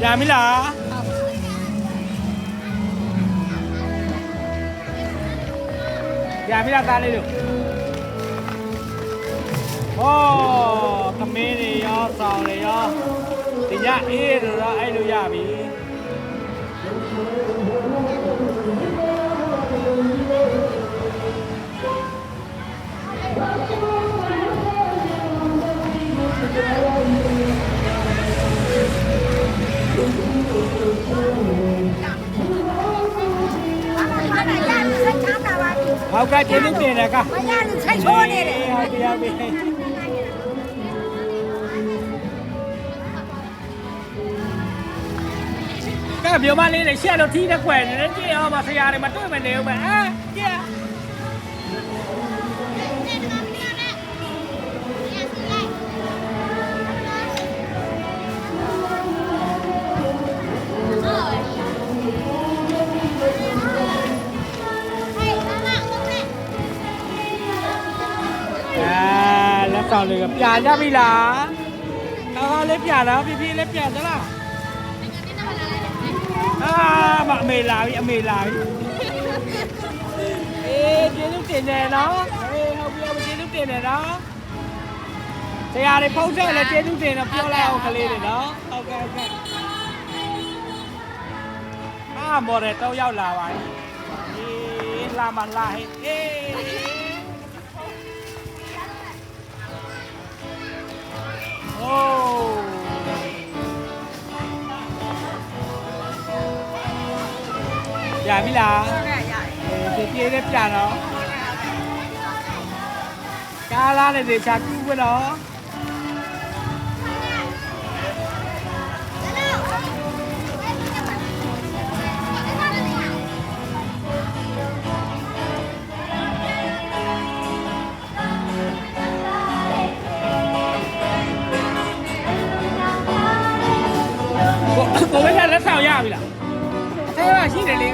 ရပြီလားရပြီလားသားလေးတို့ဟောသမင်းတွေရောဆောင်တွေရောဒီညအေးတို့တော့အဲ့လိုရပြီဟောက်ကကျေးဇူးတင်တယ်ကမရလို့ဆက်ချိုးနေတယ်ဟုတ်ပြီဟုတ်ပြီကဲပြောမလေးနဲ့ရှက်လို့ထီးတဲ့ကွယ်နေတယ်ကြည့်အောင်ပါဆရာတွေမတွေ့မနေဘူးပဲအာကြည့်လက်ဆောင်လေးကပြကြပြီလားတော့လေးပြတော့ပြလေးပြသလားမအမေလာပြီအမေလာပြီကျေးဇူးတင်တယ်နော်ဟုတ်ပြီကျေးဇူးတင်တယ်နော်ဆရာတွေဖုန်းဆက်လဲကျေးဇူးတင်တော့ပြောလိုက်အောင်ကလေးတွေနော်ဟုတ်ကဲ့ဟုတ်ကဲ့မော်ရတော့ရောက်လာပါပြီလာမလာဟေးโอ้ရပြီလားဒီပြေးလေးပြတော့ကားလားနေချာကူးပဲတော့ကိုဝေးလက်ဆောင်ရပြီလားအဲရှိတယ်လေ